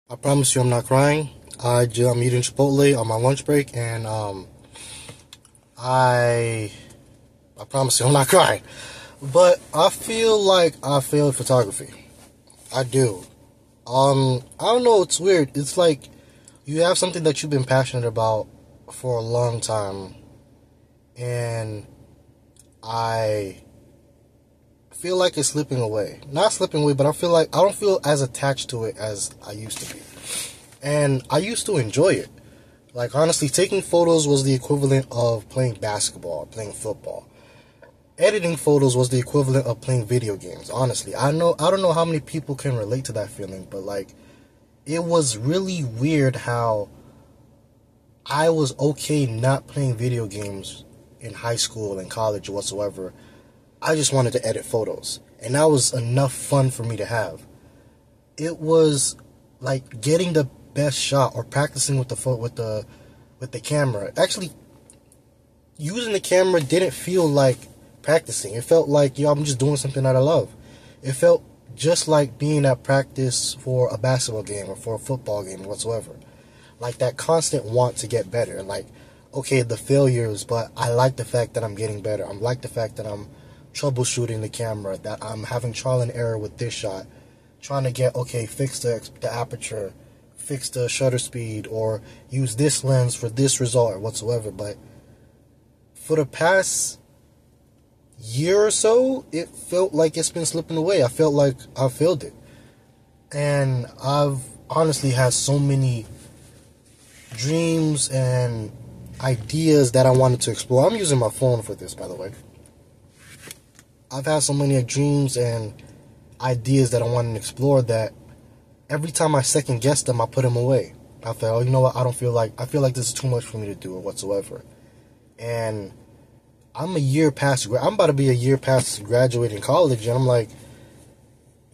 I promise you I'm not crying. I'm eating Chipotle on my lunch break, and I I promise you I'm not crying. But I feel like I failed photography. I do. I don't know. It's weird. It's like you have something that you've been passionate about for a long time, and I feel like it's slipping away. Not slipping away, but I feel like I don't feel as attached to it as I used to be. And I used to enjoy it. Like, honestly, taking photos was the equivalent of playing basketball, playing football. Editing photos was the equivalent of playing video games. Honestly, I don't know how many people can relate to that feeling, but like, it was really weird how I was okay not playing video games in high school and college or whatsoever. I just wanted to edit photos, and that was enough fun for me to have. It was like getting the best shot or practicing with the camera. Actually, using the camera didn't feel like practicing. It felt like, yo, I'm just doing something that I love. It felt just like being at practice for a basketball game or for a football game or whatsoever. Like that constant want to get better. Like, okay, the failures, but I like the fact that I'm getting better. I like the fact that I'm troubleshooting the camera, that I'm having trial and error with this shot, trying to get, okay, fix the aperture, fix the shutter speed, or use this lens for this result or whatsoever. But for the past year or so, it felt like it's been slipping away. I felt like I failed it. And I've honestly had so many dreams and ideas that I wanted to explore. I'm using my phone for this, by the way. I've had so many dreams and ideas that I wanted to explore that every time I second guess them, I put them away. I feel, oh, you know what? I feel like this is too much for me to do or whatsoever. And I'm about to be a year past graduating college, and I'm like,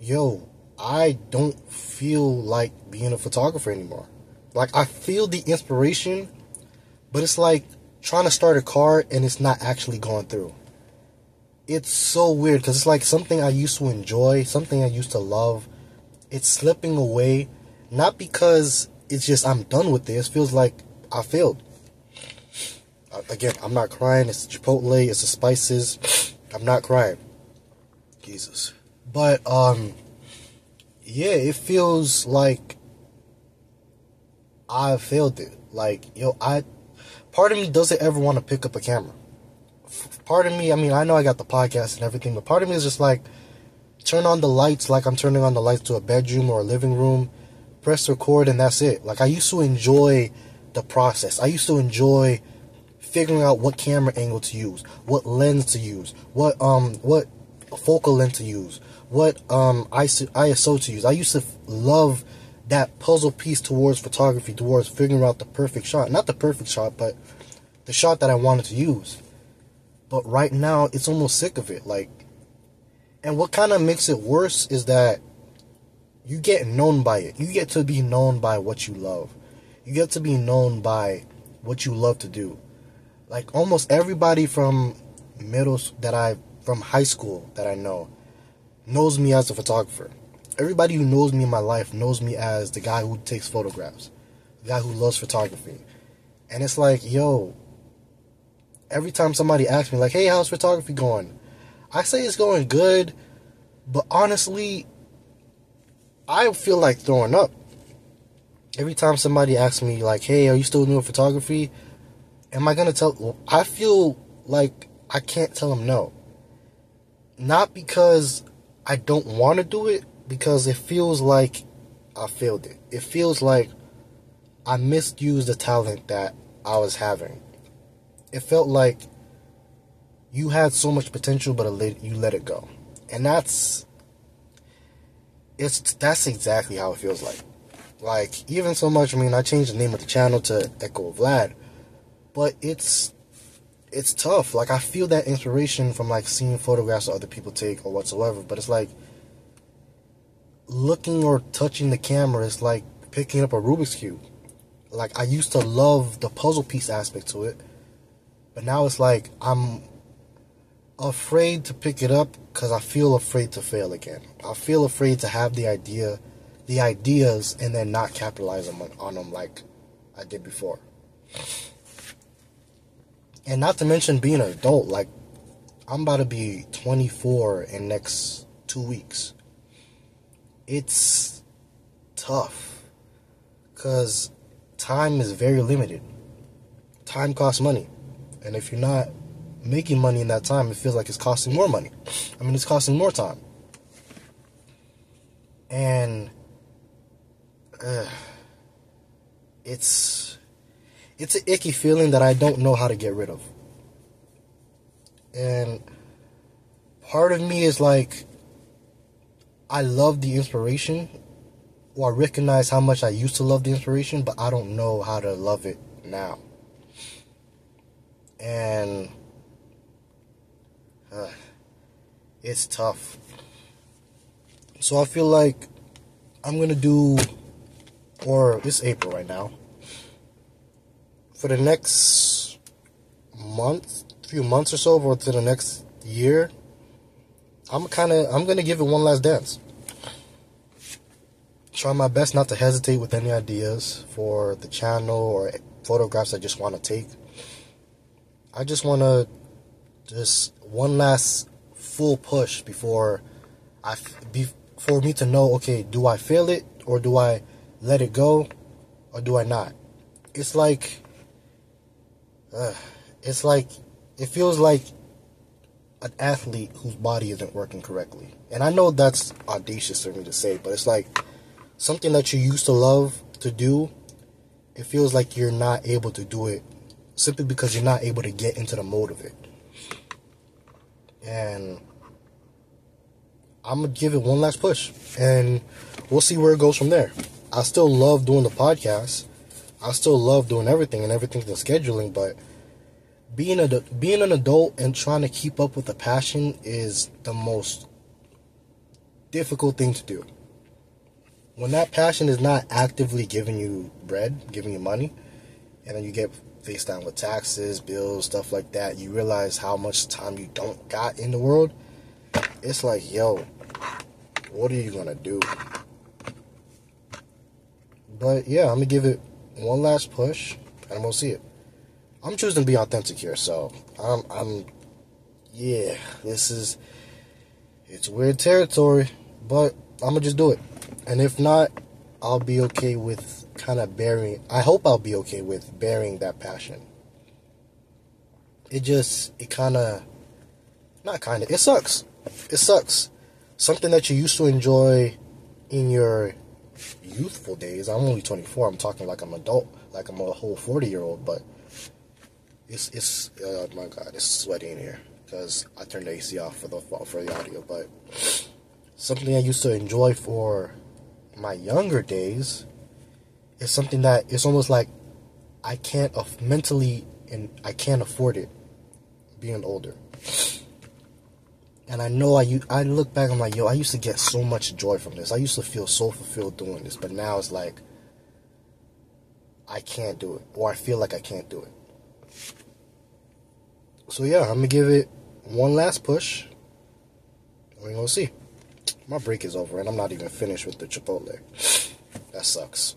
yo, I don't feel like being a photographer anymore. Like, I feel the inspiration, but it's like trying to start a car and it's not actually going through. It's so weird because it's like something I used to enjoy, something I used to love. It's slipping away, not because it's just I'm done with this. It feels like I failed. Again, I'm not crying. It's Chipotle. It's the spices. I'm not crying. Jesus. But yeah, it feels like I failed it. Like, yo, part of me doesn't ever want to pick up a camera. Part of me, I mean, I know I got the podcast and everything, but part of me is just like, turn on the lights like I'm turning on the lights to a bedroom or a living room, press record, and that's it. Like, I used to enjoy the process. I used to enjoy figuring out what camera angle to use, what lens to use, what focal length to use, what ISO to use. I used to love that puzzle piece towards photography, towards figuring out the perfect shot. Not the perfect shot, but the shot that I wanted to use. But right now, it's almost sick of it. Like, and what kind of makes it worse is that you get known by it. You get to be known by what you love. You get to be known by what you love to do. Like, almost everybody from from high school that I know knows me as a photographer. Everybody who knows me in my life knows me as the guy who takes photographs, the guy who loves photography. And it's like, yo, every time somebody asks me, like, hey, how's photography going? I say it's going good, but honestly, I feel like throwing up. Every time somebody asks me, like, hey, are you still doing photography? Am I going to tell? Well, I feel like I can't tell them no. Not because I don't want to do it, because it feels like I failed it. It feels like I misused the talent that I was having. It felt like you had so much potential, but you let it go. And that's exactly how it feels like. Like, even so much, I mean, I changed the name of the channel to Echo Vlad, but it's tough. Like, I feel that inspiration from, like, seeing photographs that other people take or whatsoever, but it's like looking or touching the camera is like picking up a Rubik's Cube. Like, I used to love the puzzle piece aspect to it, but now it's like I'm afraid to pick it up because I feel afraid to fail again. I feel afraid to have the idea the ideas and then not capitalize on them like I did before. And not to mention being an adult, like I'm about to be 24 in next 2 weeks. It's tough because time is very limited. Time costs money. And if you're not making money in that time, it feels like it's costing more money. I mean, it's costing more time. And it's an icky feeling that I don't know how to get rid of. And part of me is like, I love the inspiration, or I recognize how much I used to love the inspiration, but I don't know how to love it now. And it's tough. So I feel like I'm going to do, or it's April right now, for the next few months or so, or to the next year, I'm going to give it one last dance. Try my best not to hesitate with any ideas for the channel or photographs I just want to take. I just want to one last full push before for me to know, okay, do I fail it or do I let it go or do I not? It's like it feels like an athlete whose body isn't working correctly. And I know that's audacious for me to say, but it's like something that you used to love to do, it feels like you're not able to do it simply because you're not able to get into the mode of it. And I'm going to give it one last push, and we'll see where it goes from there. I still love doing the podcast. I still love doing everything and everything the scheduling, but being an adult and trying to keep up with the passion is the most difficult thing to do. When that passion is not actively giving you bread, giving you money, and then you get faced down with taxes, bills, stuff like that, you realize how much time you don't got in the world. It's like, yo, what are you gonna do? But yeah, I'm gonna give it one last push, and we'll see it. I'm choosing to be authentic here, so it's weird territory, but I'm gonna just do it. And if not, I'll be okay with I hope I'll be okay with bearing that passion. It sucks. It sucks. Something that you used to enjoy in your youthful days. I'm only 24. I'm talking like I'm an adult, like I'm a whole 40-year-old, but it's oh my God, it's sweaty in here because I turned the AC off for the audio. But something I used to enjoy for my younger days is something that it's almost like I can't mentally, and I can't afford it being older. And I know I look back, I'm like, yo, I used to get so much joy from this. I used to feel so fulfilled doing this, but now it's like I can't do it, or I feel like I can't do it. So yeah, I'm gonna give it one last push. We're gonna see. My break is over, and I'm not even finished with the Chipotle. That sucks.